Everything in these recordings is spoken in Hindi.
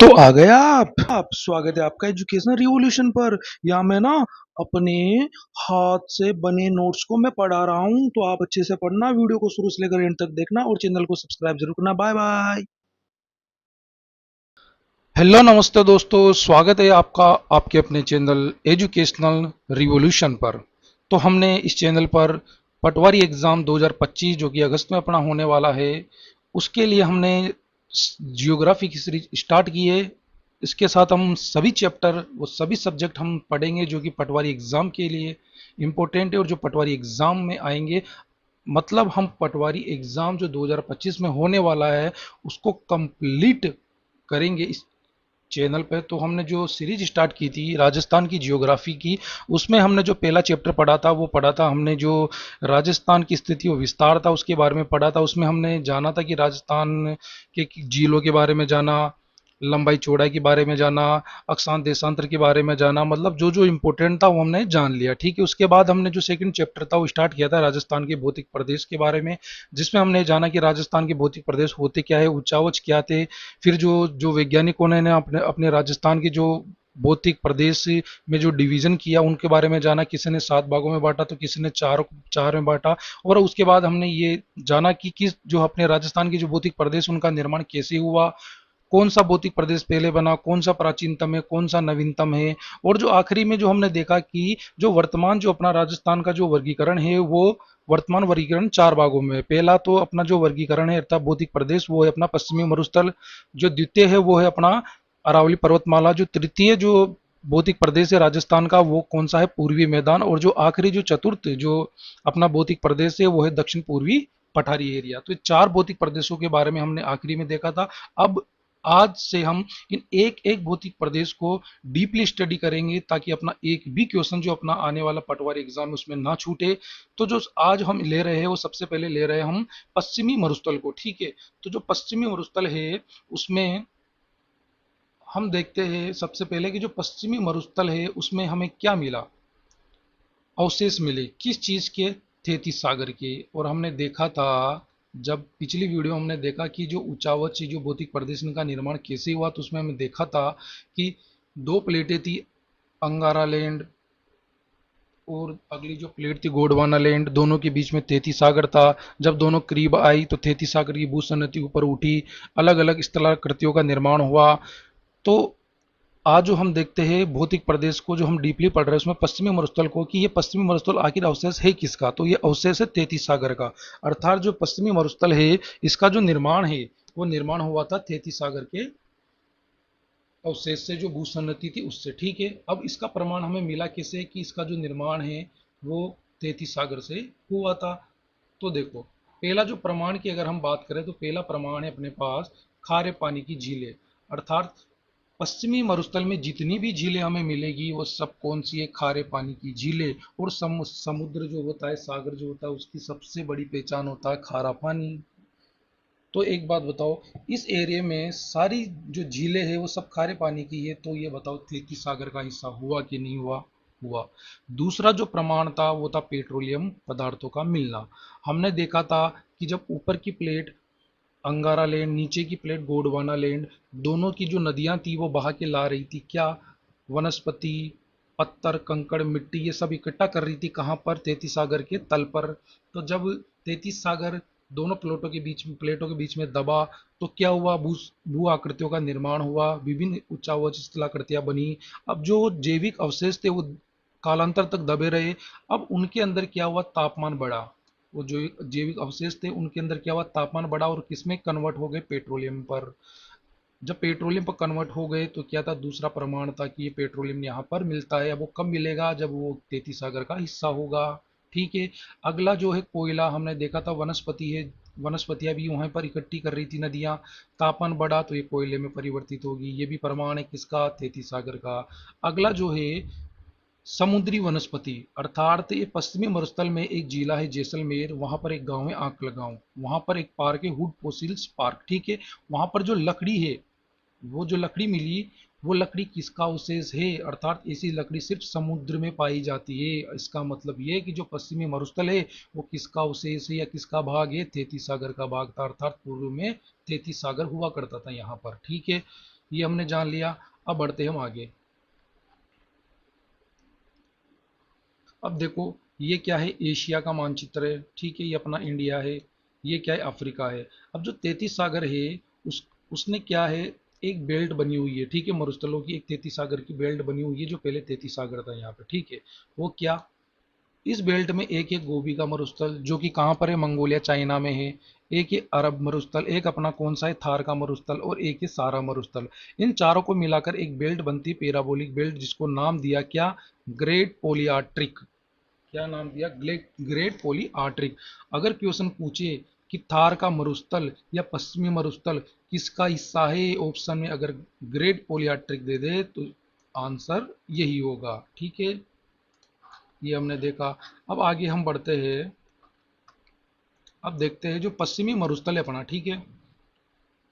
तो आ गया आप स्वागत है आपका एजुकेशनल रिवॉल्यूशन पर। यहाँ मैं ना अपने हाथ से बने नोट्स को मैं पढ़ा रहा हूँ, तो आप अच्छे से पढ़ना, वीडियो को शुरू से लेकर एंड तक देखना और चैनल को सब्सक्राइब जरूर करना। Bye bye. हेलो नमस्ते दोस्तों, स्वागत है आपका आपके अपने चैनल एजुकेशनल रिवॉल्यूशन पर। तो हमने इस चैनल पर पटवारी एग्ज़ाम 2025 जो कि अगस्त में अपना होने वाला है, उसके लिए हमने जियोग्राफी की सीरीज स्टार्ट की है। इसके साथ हम सभी चैप्टर वो सभी सब्जेक्ट हम पढ़ेंगे जो कि पटवारी एग्ज़ाम के लिए इम्पोर्टेंट है और जो पटवारी एग्ज़ाम में आएंगे। मतलब हम पटवारी एग्ज़ाम जो 2025 में होने वाला है उसको कंप्लीट करेंगे इस चैनल पे। तो हमने जो सीरीज स्टार्ट की थी राजस्थान की जियोग्राफी की, उसमें हमने जो पहला चैप्टर पढ़ा था वो पढ़ा था हमने जो राजस्थान की स्थिति और विस्तार था उसके बारे में पढ़ा था। उसमें हमने जाना था कि राजस्थान के झीलों के बारे में जाना, लंबाई चौड़ाई के बारे में जाना, अक्षांश देशांतर के बारे में जाना, मतलब जो जो इम्पोर्टेंट था वो हमने जान लिया। ठीक है, उसके बाद हमने जो सेकंड चैप्टर था वो स्टार्ट किया था राजस्थान के भौतिक प्रदेश के बारे में, जिसमें हमने जाना कि राजस्थान के भौतिक प्रदेश होते क्या है, उच्चावच क्या थे। फिर जो जो वैज्ञानिकों ने अपने अपने राजस्थान के जो भौतिक प्रदेश में जो डिवीजन किया उनके बारे में जाना, किसी ने 7 भागों में बांटा तो किसी ने चार चार में बांटा। और उसके बाद हमने ये जाना कि किस जो अपने राजस्थान के जो भौतिक प्रदेश उनका निर्माण कैसे हुआ, कौन सा भौतिक प्रदेश पहले बना, कौन सा प्राचीनतम है, कौन सा नवीनतम है। और जो आखिरी में जो हमने देखा कि जो वर्तमान जो अपना राजस्थान का जो वर्गीकरण है वो वर्तमान वर्गीकरण 4 भागों में है। पहला तो अपना जो वर्गीकरण है अर्थात भौतिक प्रदेश वो है अपना पश्चिमी मरुस्थल, जो द्वितीय है वो है अपना अरावली पर्वतमाला, जो तृतीय जो भौतिक प्रदेश है राजस्थान का वो कौन सा है, पूर्वी मैदान, और जो आखिरी जो चतुर्थ जो अपना भौतिक प्रदेश है वो है दक्षिण पूर्वी पठारी एरिया। तो ये 4 भौतिक प्रदेशों के बारे में हमने आखिरी में देखा था। अब आज से हम इन एक एक भौतिक प्रदेश को डीपली स्टडी करेंगे ताकि अपना एक भी क्वेश्चन जो अपना आने वाला पटवारी एग्जाम उसमें ना छूटे। तो जो आज हम ले रहे हैं वो सबसे पहले ले रहे हैं हम पश्चिमी मरुस्थल को। ठीक है, तो जो पश्चिमी मरुस्थल है उसमें हम देखते हैं सबसे पहले कि जो पश्चिमी मरुस्थल है उसमें हमें क्या मिला, अवशेष मिले किस चीज के, तैतीस सागर के। और हमने देखा था जब पिछली वीडियो हमने देखा कि जो उचावच जो भौतिक प्रदेश का निर्माण कैसे हुआ, तो उसमें हमें देखा था कि 2 प्लेटें थी, अंगारा लैंड और अगली जो प्लेट थी गोंडवाना लैंड, दोनों के बीच में तैतीस सागर था। जब दोनों करीब आई तो तैतीस सागर की भूसन्नति ऊपर उठी, अलग अलग स्थलाकृतियों का निर्माण हुआ। तो आज जो हम देखते हैं भौतिक प्रदेश को जो हम डीपली पढ़ रहे हैं उसमें पश्चिमी मरुस्थल को, कि ये पश्चिमी मरुस्थल आखिर अवशेष है किसका, तो ये अवशेष है तैतीस सागर का। अर्थात जो पश्चिमी मरुस्थल है इसका जो निर्माण है वो निर्माण हुआ था तैतीस सागर के अवशेष से, जो भूसन्नति थी उससे। ठीक है, अब इसका प्रमाण हमें मिला कैसे कि इसका जो निर्माण है वो तैतीस सागर से हुआ था। तो देखो, पहला जो प्रमाण की अगर हम बात करें तो पहला प्रमाण है अपने पास खारे पानी की झीलें। अर्थात पश्चिमी मरुस्थल में जितनी भी झीलें हमें मिलेगी वो सब कौन सी है, खारे पानी की झीलें। और समुद्र जो होता है, सागर जो होता है, उसकी सबसे बड़ी पहचान होता है खारा पानी। तो एक बात बताओ, इस एरिया में सारी जो झीलें हैं वो सब खारे पानी की है, तो ये बताओ तैतीस सागर का हिस्सा हुआ कि नहीं हुआ। हुआ। दूसरा जो प्रमाण था वो था पेट्रोलियम पदार्थों का मिलना। हमने देखा था कि जब ऊपर की प्लेट अंगारा लैंड, नीचे की प्लेट गोंडवाना लैंड, दोनों की जो नदियां थी वो बहा के ला रही थी क्या, वनस्पति, पत्थर, कंकड़, मिट्टी, ये सब इकट्ठा कर रही थी कहाँ पर, तैतीस सागर के तल पर। तो जब तैतीस सागर दोनों प्लेटों के बीच में दबा तो क्या हुआ, भू आकृतियों का निर्माण हुआ, विभिन्न उच्चावच स्थलाकृतियां बनी। अब जो जैविक अवशेष थे वो कालांतर तक दबे रहे। अब उनके अंदर क्या हुआ, तापमान बढ़ा। वो जो जैविक अवशेष थे उनके अंदर क्या हुआ, तापमान बढ़ा और किसमें कन्वर्ट हो गए, पेट्रोलियम पर। जब पेट्रोलियम पर कन्वर्ट हो गए तो क्या था, दूसरा प्रमाण था कि ये पेट्रोलियम यहाँ पर मिलता है। अब वो कब मिलेगा, जब वो तैतीस सागर का हिस्सा होगा। ठीक है, अगला जो है कोयला, हमने देखा था वनस्पति है, वनस्पतियां भी वहां पर इकट्ठी कर रही थी नदियां, तापमान बढ़ा तो ये कोयले में परिवर्तित होगी, ये भी प्रमाण है किसका, तैतीस सागर का। अगला जो है समुद्री वनस्पति, अर्थात ये पश्चिमी मरुस्थल में एक जिला है जैसलमेर, वहां पर एक गांव है आंकल गांव, वहां पर एक पार्क है हुड फोसिल्स पार्क। ठीक है, वहां पर जो लकड़ी है, वो जो लकड़ी मिली वो लकड़ी किसका अवशेष है, अर्थात ऐसी लकड़ी सिर्फ समुद्र में पाई जाती है। इसका मतलब ये है कि जो पश्चिमी मरुस्थल है वो किसका अवशेष है या किसका भाग है, तैतीस सागर का भाग था। अर्थात पूर्व में तैतीस सागर हुआ करता था यहाँ पर। ठीक है, ये हमने जान लिया। अब बढ़ते हम आगे। अब देखो, ये क्या है, एशिया का मानचित्र है, ठीक है, ये अपना इंडिया है। ये क्या है, अफ्रीका है। अब जो 33 सागर है, उसने क्या है, एक बेल्ट बनी हुई है, ठीक है, मरुस्थलों की एक 33 सागर की बेल्ट बनी हुई है, जो पहले 33 सागर था यहाँ पे, ठीक है। वो क्या, इस बेल्ट में एक एक गोबी का मरुस्थल, जो कि कहाँ पर है, मंगोलिया चाइना में है। एक ये अरब मरुस्थल, एक अपना कौन सा है, थार का मरुस्थल, और एक ये सारा मरुस्थल। इन चारों को मिलाकर एक बेल्ट बनती है, पैराबोलिक बेल्ट, जिसको नाम दिया क्या, ग्रेट पोलियाट्रिक। क्या नाम दिया, ग्रेट पोली आर्टरिक। अगर क्वेश्चन पूछे कि थार का मरुस्थल या पश्चिमी मरुस्थल किसका हिस्सा है, ऑप्शन में अगर ग्रेट पोलियाट्रिक दे दे तो आंसर यही होगा, ठीक है। ये हमने देखा। अब आगे हम बढ़ते हैं। अब देखते हैं जो पश्चिमी मरुस्थल है अपना, ठीक है,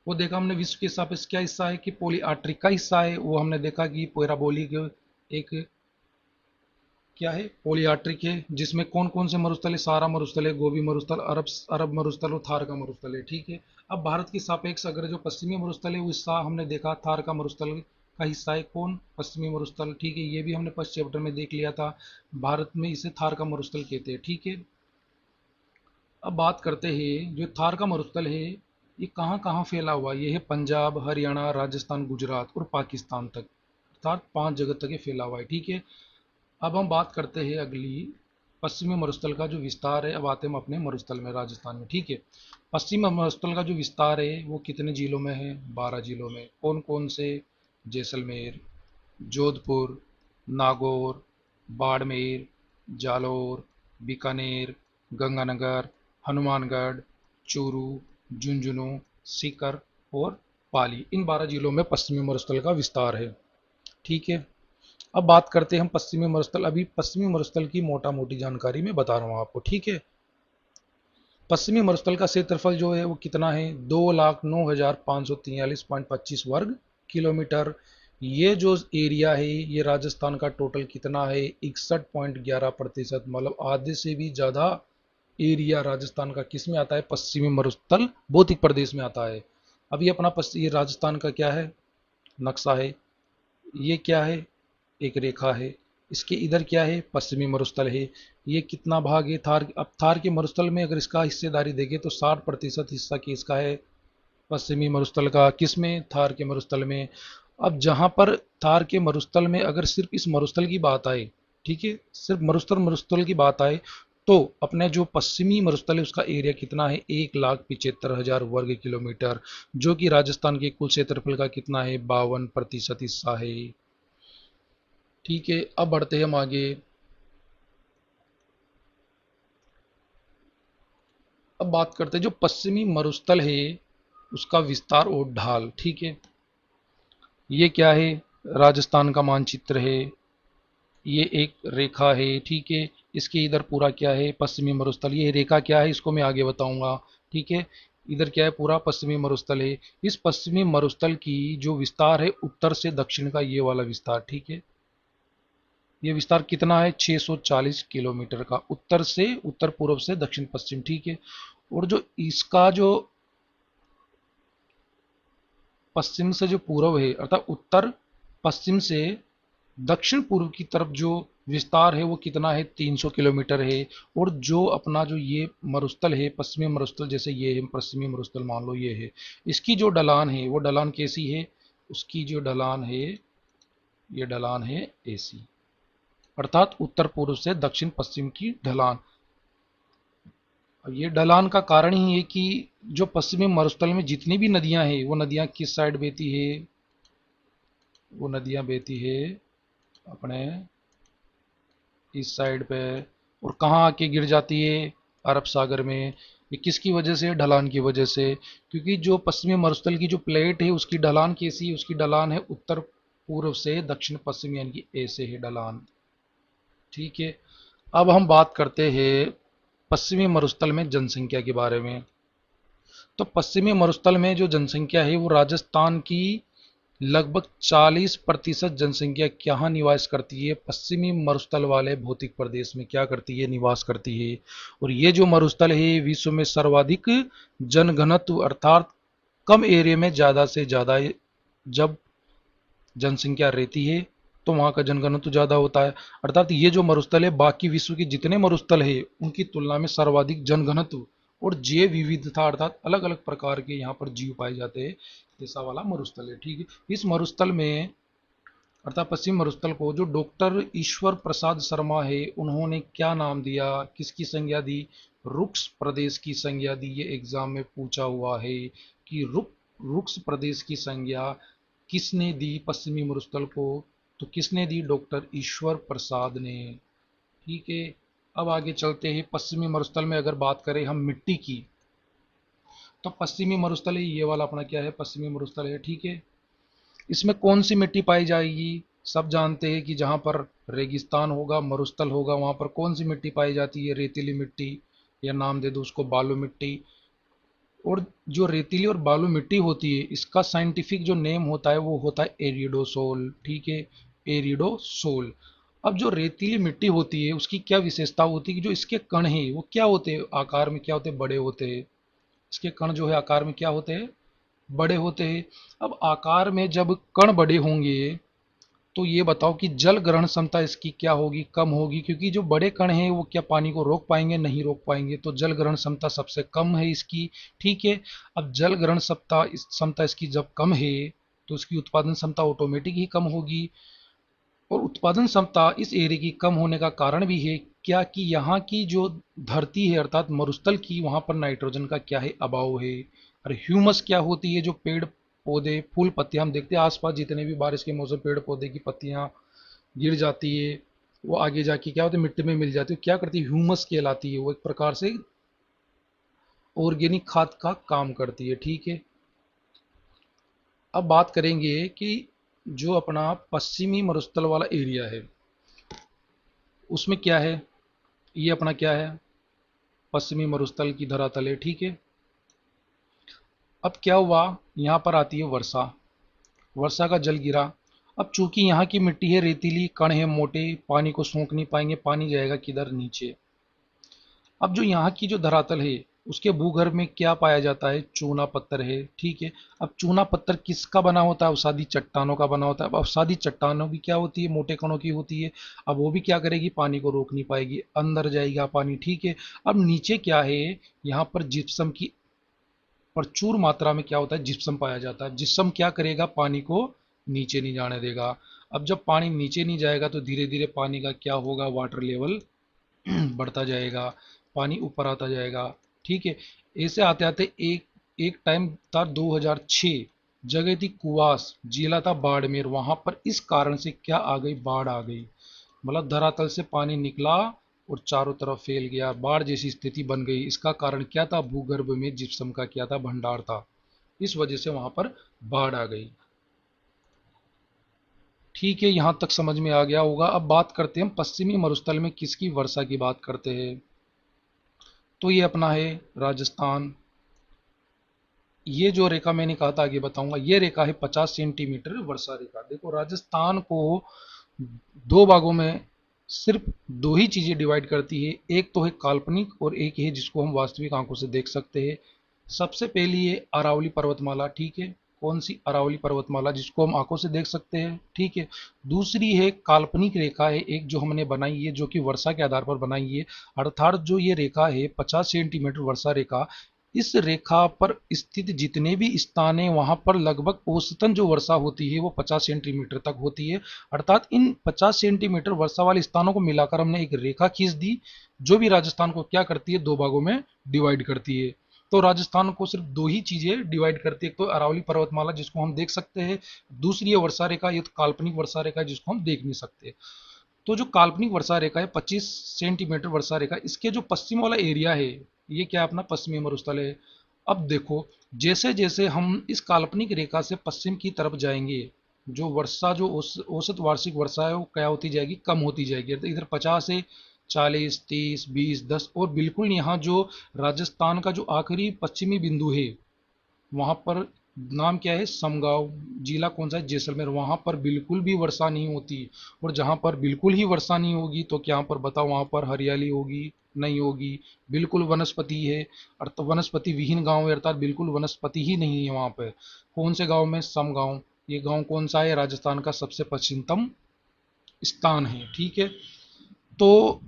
वो देखा हमने विश्व के हिसाब से क्या हिस्सा है, कि पोली आर्टरिक का हिस्सा है। वो हमने देखा कि पैराबोलिक एक क्या है, पोलियाट्रिक है, जिसमें कौन कौन से मरुस्थल है, सारा मरुस्थल है, गोबी मरुस्थल, अरब मरुस्थल और थार का मरुस्थल है, ठीक है। अब भारत के सापेक्ष अगर जो पश्चिमी मरुस्थल है, वो हिस्सा हमने देखा थार का मरुस्थल का हिस्सा है, कौन, पश्चिमी मरुस्थल, ठीक है। ये भी हमने फर्स्ट चैप्टर में देख लिया था। भारत में इसे थार का मरुस्थल कहते हैं, ठीक है। अब बात करते हैं जो थार का मरुस्थल है, ये कहाँ कहाँ फैला हुआ है। ये है पंजाब, हरियाणा, राजस्थान, गुजरात और पाकिस्तान तक, अर्थात 5 जगह तक ये फैला हुआ है, ठीक है। अब हम बात करते हैं अगली, पश्चिमी मरुस्थल का जो विस्तार है। अब आते हैं हम अपने मरुस्थल में, राजस्थान में, ठीक है। पश्चिमी मरुस्थल का जो विस्तार है वो कितने जिलों में है, 12 जिलों में। कौन कौन से, जैसलमेर, जोधपुर, नागौर, बाड़मेर, जालौर, बीकानेर, गंगानगर, हनुमानगढ़, चूरू, झुंझुनू, सीकर और पाली। इन 12 जिलों में पश्चिमी मरुस्थल का विस्तार है, ठीक है। अब बात करते हैं हम पश्चिमी मरुस्थल। अभी पश्चिमी मरुस्थल की मोटा मोटी जानकारी मैं बता रहा हूँ आपको, ठीक है। पश्चिमी मरुस्थल का क्षेत्रफल जो है वो कितना है, 2,09,543.25 वर्ग किलोमीटर। ये जो एरिया है, ये राजस्थान का टोटल कितना है, 61.11%, मतलब आधे से भी ज़्यादा एरिया राजस्थान का किस में आता है, पश्चिमी मरुस्थल भौतिक प्रदेश में आता है। अब ये अपना ये राजस्थान का क्या है, नक्शा है। ये क्या है, एक रेखा है। इसके इधर क्या है, पश्चिमी मरुस्थल है। ये कितना भाग है, थार, अब थार के मरुस्थल में अगर इसका हिस्सेदारी देखें तो 60% हिस्सा की इसका है, पश्चिमी मरुस्थल का, किसमें, थार के मरुस्थल में। अब जहां पर थार के मरुस्थल में अगर सिर्फ इस मरुस्थल की बात आए, ठीक है, सिर्फ मरुस्थल मरुस्थल की बात आए, तो अपने जो पश्चिमी मरुस्थल है उसका एरिया कितना है, 1,75,000 वर्ग किलोमीटर, जो कि राजस्थान के कुल क्षेत्रफल का कितना है, 52% हिस्सा है, ठीक है। अब बढ़ते हैं हम आगे। अब बात करते हैं जो पश्चिमी मरुस्थल है उसका विस्तार और ढाल, ठीक है। ये क्या है, राजस्थान का मानचित्र है। ये एक रेखा है, ठीक है। इसके इधर पूरा क्या है, पश्चिमी मरुस्थल। ये रेखा क्या है, इसको मैं आगे बताऊंगा, ठीक है। इधर क्या है, पूरा पश्चिमी मरुस्थल है। इस पश्चिमी मरुस्थल की जो विस्तार है, उत्तर से दक्षिण का ये वाला विस्तार, ठीक है। ये विस्तार कितना है, 640 किलोमीटर का, उत्तर से, उत्तर पूर्व से दक्षिण पश्चिम, ठीक है। और जो इसका जो पश्चिम से जो पूर्व है, अर्थात उत्तर पश्चिम से दक्षिण पूर्व की तरफ जो विस्तार है वो कितना है, 300 किलोमीटर है। और जो अपना जो ये मरुस्थल है, पश्चिमी मरुस्थल, जैसे ये है पश्चिमी मरुस्थल, मान लो ये है, इसकी जो ढलान है वो ढलान कैसी है, उसकी जो ढलान है, ये ढलान है ऐसी, अर्थात उत्तर पूर्व से दक्षिण पश्चिम की ढलान। अब ये ढलान का कारण ही है कि जो पश्चिमी मरुस्थल में जितनी भी नदियां हैं, वो नदियां किस साइड बहती है, वो नदियां बहती है अपने इस साइड पे, और कहाँ आके गिर जाती है, अरब सागर में। ये किसकी वजह से, ढलान की वजह से। क्योंकि जो पश्चिमी मरुस्थल की जो प्लेट है उसकी ढलान कैसी है, उसकी ढलान है उत्तर पूर्व से दक्षिण पश्चिम, यानी कि ऐसे है ढलान, ठीक है। अब हम बात करते हैं पश्चिमी मरुस्थल में जनसंख्या के बारे में। तो पश्चिमी मरुस्थल में जो जनसंख्या है वो राजस्थान की लगभग 40% जनसंख्या यहाँ निवास करती है, पश्चिमी मरुस्थल वाले भौतिक प्रदेश में क्या करती है, निवास करती है। और ये जो मरुस्थल है विश्व में सर्वाधिक जनघनत्व, अर्थात कम एरिया में ज़्यादा से ज़्यादा, जब जनसंख्या रहती है तो वहाँ का जनघनत्व ज़्यादा होता है। अर्थात ये जो मरुस्थल है बाकी विश्व के जितने मरुस्थल है उनकी तुलना में सर्वाधिक जनघनत्व और जैव विविधता अर्थात अलग अलग प्रकार के यहाँ पर जीव पाए जाते हैं, ऐसा वाला मरुस्थल है। ठीक है, इस मरुस्थल में अर्थात पश्चिम मरुस्थल को जो डॉक्टर ईश्वर प्रसाद शर्मा है उन्होंने क्या नाम दिया, किसकी संज्ञा दी? रुक्स प्रदेश की संज्ञा दी। ये एग्जाम में पूछा हुआ है कि रुक्स प्रदेश की संज्ञा किसने दी पश्चिमी मरुस्थल को? तो किसने दी? डॉक्टर ईश्वर प्रसाद ने। ठीक है, अब आगे चलते हैं। पश्चिमी मरुस्थल में अगर बात करें हम मिट्टी की, तो पश्चिमी मरुस्थल है ये वाला अपना क्या है? पश्चिमी मरुस्थल है। ठीक है, इसमें कौन सी मिट्टी पाई जाएगी? सब जानते हैं कि जहां पर रेगिस्तान होगा, मरुस्थल होगा, वहां पर कौन सी मिट्टी पाई जाती है? रेतीली मिट्टी, या नाम दे दो उसको बालू मिट्टी। और जो रेतीली और बालू मिट्टी होती है इसका साइंटिफिक जो नेम होता है वो होता है एरिडोसोल। ठीक है, एरिडोसोल। अब जो रेतीली मिट्टी होती है उसकी क्या विशेषता होती है कि जो इसके कण हैं वो क्या होते हैं? आकार में क्या होते हैं? बड़े होते हैं। इसके कण जो है आकार में क्या होते हैं? बड़े होते हैं। अब आकार में जब कण बड़े होंगे तो ये बताओ कि जल ग्रहण क्षमता इसकी क्या होगी? कम होगी, क्योंकि जो बड़े कण हैं वो क्या पानी को रोक पाएंगे? नहीं रोक पाएंगे, तो जल ग्रहण क्षमता सबसे कम है इसकी। ठीक है, अब जल ग्रहण क्षमता इसकी जब कम है तो इसकी उत्पादन क्षमता ऑटोमेटिक ही कम होगी। और उत्पादन क्षमता इस एरिया की कम होने का कारण भी है क्या कि यहाँ की जो धरती है अर्थात मरुस्थल की, वहाँ पर नाइट्रोजन का क्या है? अभाव है। और ह्यूमस क्या होती है? जो पेड़ पौधे फूल पत्तियां हम देखते हैं आसपास जितने भी बारिश के मौसम पेड़ पौधे की पत्तियां गिर जाती है वो आगे जाके क्या होती है? मिट्टी में मिल जाती है, क्या करती है? ह्यूमस कहलाती है, वो एक प्रकार से ऑर्गेनिक खाद का काम करती है। ठीक है, अब बात करेंगे कि जो अपना पश्चिमी मरुस्थल वाला एरिया है उसमें क्या है? ये अपना क्या है? पश्चिमी मरुस्थल की धरातल है। ठीक है, अब क्या हुआ? यहाँ पर आती है वर्षा, वर्षा का जल गिरा। अब चूंकि यहाँ की मिट्टी है रेतीली, कण है मोटे, पानी को सोख नहीं पाएंगे, पानी जाएगा किधर? नीचे। अब जो यहाँ की जो धरातल है उसके भूगर्भ में क्या पाया जाता है? चूना पत्थर है। ठीक है, अब चूना पत्थर किसका बना होता है? अवसादी चट्टानों का बना होता है। अब अवसादी चट्टानों भी क्या होती है? मोटे कणों की होती है। अब वो भी क्या करेगी? पानी को रोक नहीं पाएगी, अंदर जाएगा पानी। ठीक है, अब नीचे क्या है? यहाँ पर जिप्सम की प्रचुर मात्रा में क्या होता है? जिप्सम पाया जाता है। जिप्सम क्या करेगा? पानी को नीचे नहीं जाने देगा। अब जब पानी नीचे नहीं जाएगा तो धीरे धीरे पानी का क्या होगा? वाटर लेवल बढ़ता जाएगा, पानी ऊपर आता जाएगा। ठीक है, ऐसे आते आते एक एक टाइम था 2006, जगह थी कुवास, जिला था बाड़मेर, वहां पर इस कारण से क्या आ गई? बाढ़ आ गई। मतलब धरातल से पानी निकला और चारों तरफ फैल गया, बाढ़ जैसी स्थिति बन गई। इसका कारण क्या था? भूगर्भ में जिप्सम का क्या था? भंडार था, इस वजह से वहां पर बाढ़ आ गई। ठीक है, यहां तक समझ में आ गया होगा। अब बात करते हैं हम पश्चिमी मरुस्थल में किसकी वर्षा की बात करते हैं, तो ये अपना है राजस्थान। ये जो रेखा मैंने कहा था आगे बताऊंगा, ये रेखा है 50 सेंटीमीटर वर्षा रेखा। देखो राजस्थान को दो भागों में सिर्फ दो ही चीजें डिवाइड करती है, एक तो है काल्पनिक और एक है जिसको हम वास्तविक आंखों से देख सकते हैं। सबसे पहली है अरावली पर्वतमाला। ठीक है, कौन सी? अरावली पर्वतमाला, जिसको हम आंखों से देख सकते हैं। ठीक है, दूसरी है काल्पनिक रेखा है एक जो हमने बनाई है, जो कि वर्षा के आधार पर बनाई है। अर्थात जो ये रेखा है 50 सेंटीमीटर वर्षा रेखा, इस रेखा पर स्थित जितने भी स्थान हैं वहां पर लगभग औसतन जो वर्षा होती है वो 50 सेंटीमीटर तक होती है। अर्थात इन 50 सेंटीमीटर वर्षा वाले स्थानों को मिलाकर हमने एक रेखा खींच दी जो भी राजस्थान को क्या करती है? दो भागों में डिवाइड करती है। तो राजस्थान को सिर्फ दो ही चीजें डिवाइड करती है, एक तो अरावली पर्वतमाला जिसको हम देख सकते हैं, दूसरी है वर्षा रेखा, ये तो काल्पनिक वर्षा रेखा है जिसको हम देख नहीं सकते। तो जो काल्पनिक वर्षा रेखा है 25 सेंटीमीटर वर्षा रेखा, इसके जो पश्चिम वाला एरिया है ये क्या है? अपना पश्चिमी मरुस्थल है। अब देखो जैसे जैसे हम इस काल्पनिक रेखा से पश्चिम की तरफ जाएंगे, जो वर्षा जो औसत वार्षिक वर्षा है वो क्या होती जाएगी? कम होती जाएगी। तो इधर 50 है, 40, 30, 20, 10, और बिल्कुल यहाँ जो राजस्थान का जो आखिरी पश्चिमी बिंदु है वहां पर नाम क्या है? समगांव। जिला कौन सा है? जैसलमेर। वहां पर बिल्कुल भी वर्षा नहीं होती। और जहां पर बिल्कुल ही वर्षा नहीं होगी तो क्या पर बताओ वहां पर हरियाली होगी? नहीं होगी, बिल्कुल वनस्पति है। अर्थात वनस्पति विहीन गांव है, अर्थात बिल्कुल वनस्पति ही नहीं है वहां पे। कौन से गांव में? समगांव। ये गांव कौन सा है? राजस्थान का सबसे पश्चिमतम स्थान है। ठीक है, तो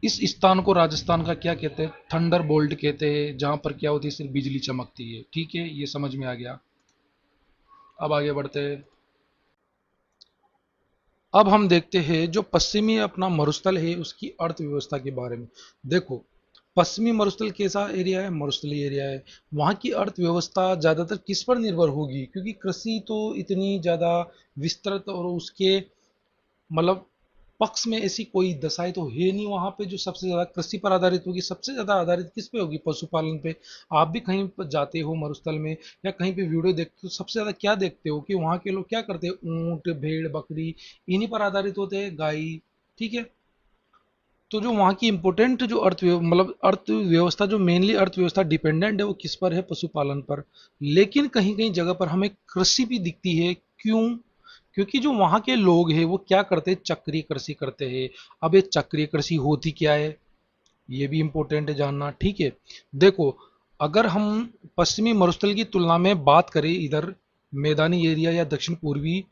इस स्थान को राजस्थान का क्या कहते हैं? थंडर बोल्ट कहते हैं, जहां पर क्या होती है? सिर्फ बिजली चमकती है। ठीक है, ये समझ में आ गया। अब आगे बढ़ते हैं। अब हम देखते हैं जो पश्चिमी अपना मरुस्थल है उसकी अर्थव्यवस्था के बारे में। देखो, पश्चिमी मरुस्थल कैसा एरिया है? मरुस्थलीय एरिया है। वहाँ की अर्थव्यवस्था ज़्यादातर किस पर निर्भर होगी? क्योंकि कृषि तो इतनी ज़्यादा विस्तृत और उसके मतलब पक्ष में ऐसी कोई दशाएं तो है नहीं वहां पे जो सबसे ज्यादा कृषि पर आधारित होगी। सबसे ज्यादा आधारित किस पे होगी? पशुपालन पे। आप भी कहीं पर जाते हो मरुस्थल में या कहीं पे वीडियो देखते हो, सबसे ज्यादा क्या देखते हो कि वहां के लोग क्या करते हैं? ऊंट, भेड़, बकरी, इन्हीं पर आधारित होते हैं, गाय। ठीक है, तो जो वहाँ की इंपॉर्टेंट जो मतलब अर्थव्यवस्था, जो मेनली अर्थव्यवस्था डिपेंडेंट है, वो किस पर है? पशुपालन पर। लेकिन कहीं कहीं जगह पर हमें कृषि भी दिखती है। क्यों? क्योंकि जो वहाँ के लोग हैं वो क्या करते हैं? चक्रीय कृषि करते हैं। अब ये चक्रीय कृषि होती क्या है? ये भी इंपॉर्टेंट है जानना। ठीक है, देखो, अगर हम पश्चिमी मरुस्थल की तुलना में बात करें इधर मैदानी एरिया या दक्षिण पूर्वी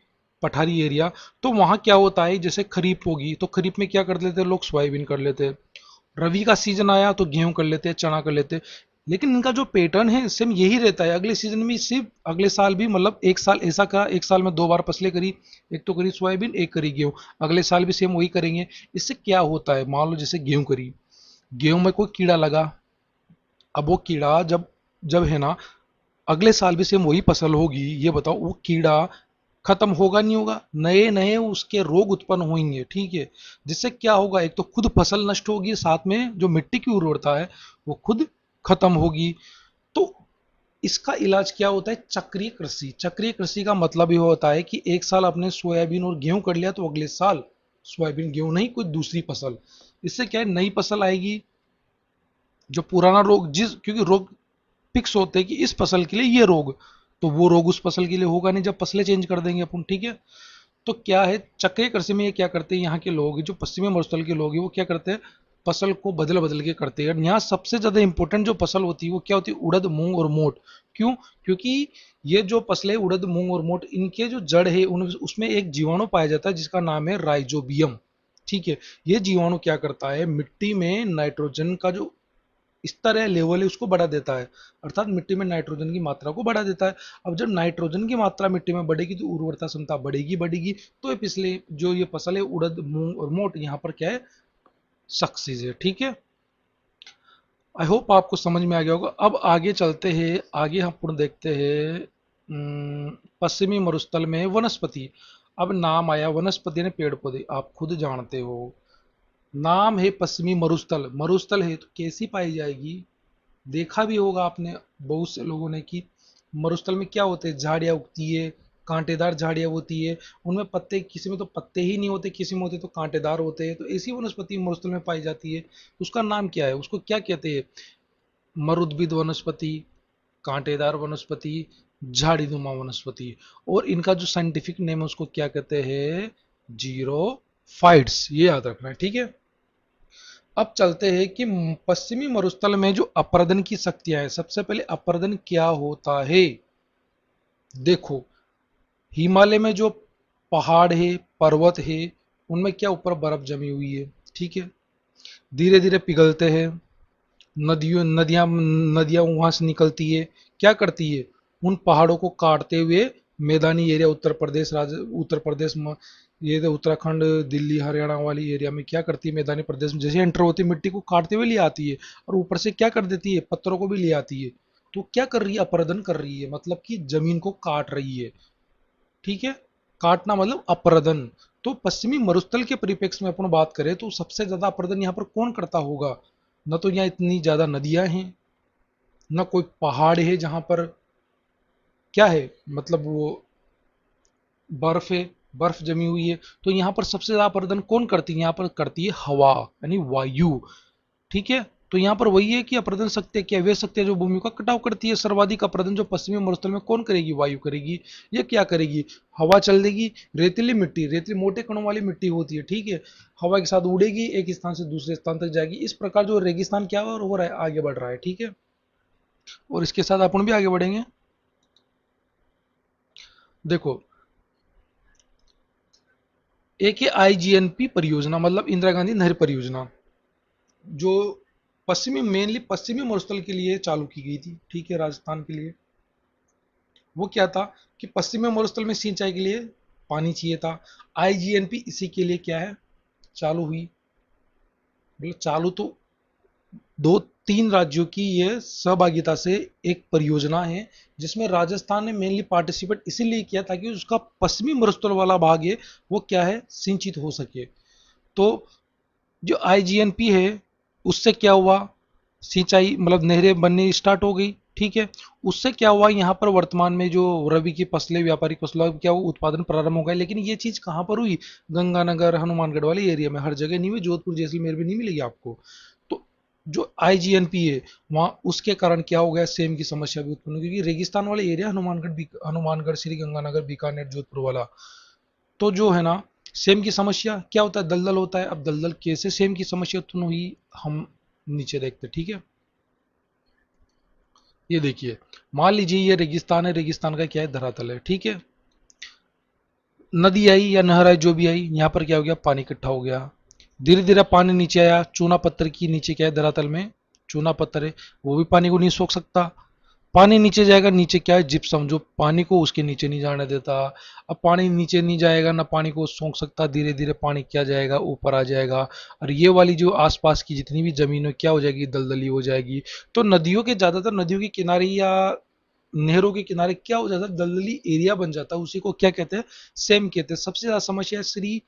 पठारी एरिया, तो वहाँ क्या होता है? जैसे खरीफ होगी तो खरीफ में क्या कर लेते हैं लोग? सोयाबीन कर लेते हैं। रवि का सीजन आया तो गेहूं कर लेते हैं, चना कर लेते हैं। लेकिन इनका जो पैटर्न है सेम यही रहता है। अगले सीजन में सिर्फ अगले साल भी, मतलब एक साल ऐसा करा, एक साल में दो बार फसलें करी। एक तो करी सोयाबीन, एक करी गेहूं। अगले साल भी सेम वही करेंगे। इससे क्या होता है? मान लो जैसे गेहूं करी, गेहूं में कोई कीड़ा लगा। अब वो कीड़ा जब जब है ना, अगले साल भी सेम वही फसल होगी। ये बताओ, वो कीड़ा खत्म होगा नहीं होगा? नए नए उसके रोग उत्पन्न होंगे। ठीक है, जिससे क्या होगा? एक तो खुद फसल नष्ट होगी, साथ में जो मिट्टी की उर्वरता है वो खुद खत्म होगी। तो इसका इलाज क्या होता है? चक्रीय कृषि। चक्रीय कृषि का मतलब ये होता है कि एक साल आपने सोयाबीन और गेहूं कर लिया तो अगले साल सोयाबीन गेहूं नहीं, कोई दूसरी फसल। इससे क्या है? नई फसल आएगी। जो पुराना रोग, जिस क्योंकि रोग फिक्स होते हैं कि इस फसल के लिए ये रोग, तो वो रोग उस फसल के लिए होगा नहीं जब फसलें चेंज कर देंगे अपन। ठीक है, तो क्या है चक्रीय कृषि में? ये क्या करते हैं यहाँ के लोग, जो पश्चिमी मरुस्थल के लोग हैं, वो क्या करते हैं? फसल को बदल बदल के करते हैं। यहाँ सबसे ज्यादा इंपॉर्टेंट जो फसल होती है वो क्या होती है? उड़द, मूंग और मोट। क्यों? क्योंकि ये जो फसलें उड़द, मूंग और मोट, इनके जो जड़ है उसमें एक जीवाणु पाया जाता है जिसका नाम है राइजोबियम। ठीक है, ये जीवाणु क्या करता है? मिट्टी में नाइट्रोजन का जो स्तर है, लेवल है, उसको बढ़ा देता है। अर्थात मिट्टी में नाइट्रोजन की मात्रा को बढ़ा देता है। अब जब नाइट्रोजन की मात्रा मिट्टी में बढ़ेगी तो उर्वरता क्षमता बढ़ेगी बढ़ेगी। तो ये पिछले जो ये फसल है उड़द, मूंग और मोट, यहाँ पर क्या है? सक्सेस है। ठीक है, आई होप आपको समझ में आ गया होगा। अब आगे चलते हैं, आगे हम पुनः देखते हैं पश्चिमी मरुस्थल में वनस्पति। अब नाम आया वनस्पति ने, पेड़ पौधे, आप खुद जानते हो। नाम है पश्चिमी मरुस्थल। मरुस्थल है तो कैसी पाई जाएगी? देखा भी होगा आपने बहुत से लोगों ने कि मरुस्थल में क्या होते हैं? झाड़ियाँ उगती है, कांटेदार झाड़ियाँ होती है। उनमें पत्ते, किसी में तो पत्ते ही नहीं होते, किसी में होते तो कांटेदार होते हैं। तो ऐसी वनस्पति मरुस्थल में पाई जाती है। उसका नाम क्या है? उसको क्या कहते हैं? मरुद्भिद वनस्पति, कांटेदार वनस्पति, झाड़ीनुमा वनस्पति। और इनका जो साइंटिफिक नेम है उसको क्या कहते हैं? Zero fights. ये याद रखना है। ठीक है, अब चलते हैं कि पश्चिमी मरुस्थल में जो अपर्दन की शक्तियां हैं। सबसे पहले अपर्दन क्या होता है? देखो, हिमालय में जो पहाड़ है, पर्वत है, उनमें क्या ऊपर बर्फ जमी हुई है। ठीक है, धीरे धीरे पिघलते हैं। नदियों नदियां नदियां वहां से निकलती है। क्या करती है? उन पहाड़ों को काटते हुए मैदानी एरिया, उत्तर प्रदेश राज्य, उत्तर प्रदेश में, ये तो उत्तराखंड, दिल्ली, हरियाणा वाली एरिया में क्या करती है? मैदानी प्रदेश में जैसे एंटर होती है, मिट्टी को काटते हुए ले आती है और ऊपर से क्या कर देती है? पत्थरों को भी ले आती है। तो क्या कर रही है? अपरदन कर रही है, मतलब कि जमीन को काट रही है। ठीक है, काटना मतलब अपरदन। तो पश्चिमी मरुस्थल के परिप्रेक्ष्य में अपन बात करें तो सबसे ज्यादा अपरदन यहाँ पर कौन करता होगा? न तो यहाँ इतनी ज्यादा नदियां हैं, न कोई पहाड़ है जहां पर क्या है, मतलब वो बर्फ है, बर्फ जमी हुई है। तो यहाँ पर सबसे ज्यादा अपरदन कौन करती है? यहाँ पर करती है हवा, यानी वायु। ठीक है, तो यहाँ पर वही है कि अपरदन शक्ति क्या? वे शक्तियां जो भूमि का कटाव करती है। सर्वाधिक अपरदन जो पश्चिमी मरुस्थल में कौन करेगी? वायु करेगी। ये क्या करेगी? हवा चल देगी। रेतीली मिट्टी, रेतीली मोटे कणों वाली मिट्टी होती है। ठीक है, हवा के साथ उड़ेगी, एक स्थान से दूसरे स्थान तक जाएगी। इस प्रकार जो रेगिस्तान क्या हो रहा है? आगे बढ़ रहा है। ठीक है, और इसके साथ अपन भी आगे बढ़ेंगे। देखो, एक है आईजीएनपी परियोजना, मतलब इंदिरा गांधी नहर परियोजना, जो मेनली पश्चिमी मरुस्थल के लिए चालू की गई थी, ठीक है, राजस्थान के लिए। वो क्या था कि पश्चिमी मरुस्थल में सिंचाई के लिए पानी चाहिए था। आईजीएनपी इसी के लिए क्या है, चालू हुई। मतलब चालू तो दो तीन राज्यों की ये सहभागिता से एक परियोजना है, जिसमें राजस्थान ने मेनली पार्टिसिपेट इसीलिए किया ताकि उसका पश्चिमी मरुस्थल वाला भाग है वो क्या है, सिंचित हो सके। तो जो आईजीएनपी है उससे क्या हुआ, सिंचाई मतलब नहरें बननी स्टार्ट हो गई, ठीक है। उससे क्या हुआ, यहाँ पर वर्तमान में जो रबी की फसलें, व्यापारिक फसलों का क्या हुआ, उत्पादन प्रारंभ हो गया। लेकिन ये चीज कहाँ पर हुई, गंगानगर हनुमानगढ़ वाले एरिया में, हर जगह नहीं हुई, जोधपुर जैसलमेर में नहीं मिलेगी आपको। तो जो आईजीएनपी है वहां, उसके कारण क्या हो गया, सेम की समस्या भी उत्पन्न हुई, क्योंकि रेगिस्तान वाले एरिया हनुमानगढ़ श्री गंगानगर बीकानेर जोधपुर वाला। तो जो है ना, सेम की समस्या क्या होता है, दलदल होता है। अब दलदल कैसे सेम की समस्या उत्पन्न हुई, हम नीचे देखते, ठीक है। ये देखिए, मान लीजिए ये रेगिस्तान है, रेगिस्तान का क्या है, धरातल है, ठीक है। नदी आई या नहर आई, जो भी आई, यहाँ पर क्या हो गया, पानी इकट्ठा हो गया। धीरे धीरे पानी नीचे आया, चूना पत्थर की नीचे क्या है, धरातल में चूना पत्थर है, वो भी पानी को नहीं सोख सकता। पानी नीचे जाएगा, नीचे क्या है, जिप्सम, जो पानी को उसके नीचे नहीं जाने देता। अब पानी नीचे नहीं जाएगा ना, पानी को सोख सकता, धीरे धीरे पानी क्या जाएगा, ऊपर आ जाएगा। और ये वाली जो आसपास की जितनी भी जमीन है क्या हो जाएगी, दलदली हो जाएगी। तो नदियों के, ज्यादातर नदियों के किनारे या नहरों के किनारे क्या हो जाता है, दलदली एरिया बन जाता है, उसी को क्या कहते हैं, सेम कहते हैं। सबसे ज्यादा समस्या है श्री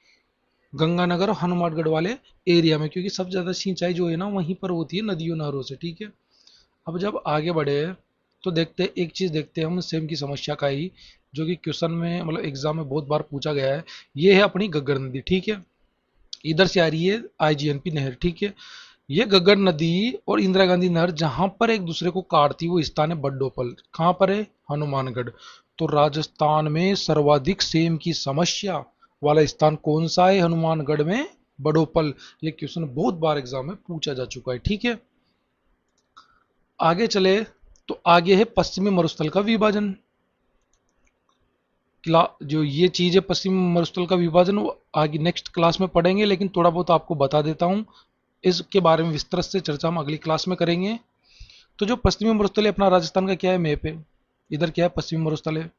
गंगानगर और हनुमानगढ़ वाले एरिया में, क्योंकि सबसे ज्यादा सिंचाई जो है ना वहीं पर होती है, नदियों नहरों से, ठीक है। अब जब आगे बढ़े तो देखते हैं, एक चीज देखते हैं हम सेम की समस्या का ही, जो कि क्वेश्चन में मतलब एग्जाम में बहुत बार पूछा गया है। ये है अपनी घग्गर नदी, ठीक है। इधर से आ रही है आईजीएनपी नहर, ठीक है। ये घग्गर नदी और इंदिरा गांधी नहर जहां पर एक दूसरे को काटती, वो स्थान है बड्डोपल। कहां पर है, हनुमानगढ़। तो राजस्थान में सर्वाधिक सेम की समस्या वाला स्थान कौन सा है, हनुमानगढ़ में बडोपल। ये क्वेश्चन बहुत बार एग्जाम में पूछा जा चुका है, ठीक है। आगे चले तो आगे है पश्चिमी मरुस्थल का विभाजन। जो ये चीज है पश्चिमी मरुस्थल का विभाजन, वो आगे नेक्स्ट क्लास में पढ़ेंगे, लेकिन थोड़ा बहुत आपको बता देता हूं। इसके बारे में विस्तृत से चर्चा हम अगली क्लास में करेंगे। तो जो पश्चिमी मरुस्थल है अपना राजस्थान का क्या है, मैप है, इधर क्या है, पश्चिमी मरुस्थल है।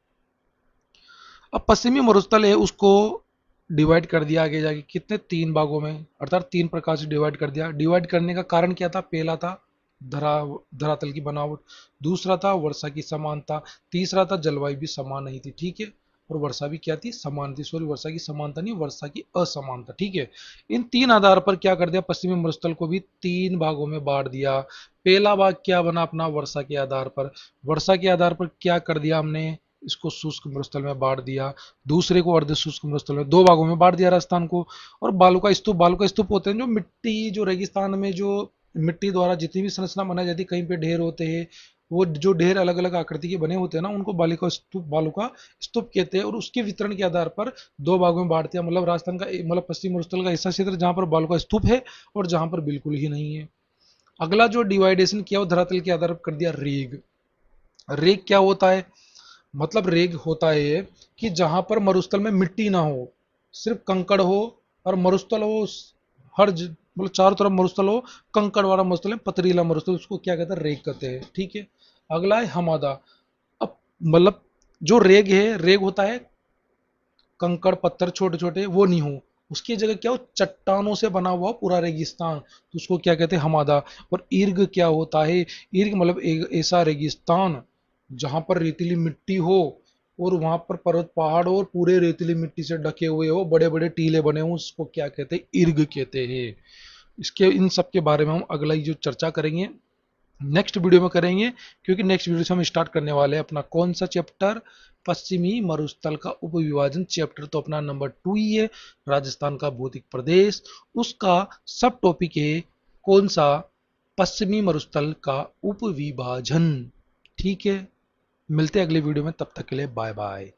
अब पश्चिमी मरुस्थल है उसको डिवाइड कर दिया आगे जाके कितने, तीन भागों में, अर्थात तीन प्रकार से डिवाइड कर दिया। डिवाइड करने का कारण क्या था, पहला था धरा धरातल की बनावट, दूसरा था वर्षा की समानता, तीसरा था जलवायु भी समान नहीं थी, ठीक है। और वर्षा भी क्या थी, समान थी, सॉरी वर्षा की समानता नहीं, वर्षा की असमानता, ठीक है। इन तीन आधार पर क्या कर दिया, पश्चिमी मरुस्थल को भी तीन भागों में बांट दिया। पहला भाग क्या बना अपना, वर्षा के आधार पर, वर्षा के आधार पर क्या कर दिया हमने, इसको शुष्क मरुस्थल में बांट दिया। दूसरे को अर्ध शुष्क मरुस्थल में, दो भागों में बांट दिया राजस्थान को। और बालू का स्तूप होते हैं, जो मिट्टी, जो रेगिस्तान में जो मिट्टी द्वारा जितनी भी संरचना बनाई जाती है, कहीं पे ढेर होते हैं, वो जो ढेर अलग अलग आकृति के बने होते हैं ना, उनको बालू का स्तूप कहते हैं। और उसके वितरण के आधार पर दो भागों में बांट दिया, मतलब राजस्थान का मतलब पश्चिम मरुस्थल का ऐसा क्षेत्र जहां पर बालू का स्तूप है और जहां पर बिल्कुल ही नहीं है। अगला जो डिवाइडेशन किया वो धरातल के आधार पर कर दिया, रेग। रेग क्या होता है, मतलब रेग होता है ये कि जहां पर मरुस्थल में मिट्टी ना हो, सिर्फ कंकड़ हो, और मरुस्थल हो मतलब चारों तरफ मरुस्थल हो, कंकड़ वाला मरुस्थल है, पथरीला मरुस्थल, उसको क्या कहते हैं, रेग कहते हैं, ठीक है। अगला है हमादा। अब मतलब जो रेग है, रेग होता है कंकड़ पत्थर छोटे छोटे, वो नहीं हो, उसकी जगह क्या हो, चट्टानों से बना हुआ पूरा रेगिस्तान, तो उसको क्या कहते हैं, हमादा। और ईर्ग क्या होता है, ईर्ग मतलब एक ऐसा रेगिस्तान जहां पर रेतीली मिट्टी हो, और वहां पर पर्वत पहाड़ और पूरे रेतीली मिट्टी से ढके हुए हो, बड़े बड़े टीले बने हो, उसको क्या कहते हैं, ईर्ग कहते हैं। इसके इन सब के बारे में हम अगला ही जो चर्चा करेंगे नेक्स्ट वीडियो में करेंगे, क्योंकि नेक्स्ट वीडियो से हम स्टार्ट करने वाले हैं अपना कौन सा चैप्टर, पश्चिमी मरुस्थल का उपविभाजन चैप्टर। तो अपना नंबर 2 ही है, राजस्थान का भौतिक प्रदेश। उसका सब टॉपिक है कौन सा, पश्चिमी मरुस्थल का उपविभाजन, ठीक है। मिलते हैं अगले वीडियो में, तब तक के लिए बाय बाय।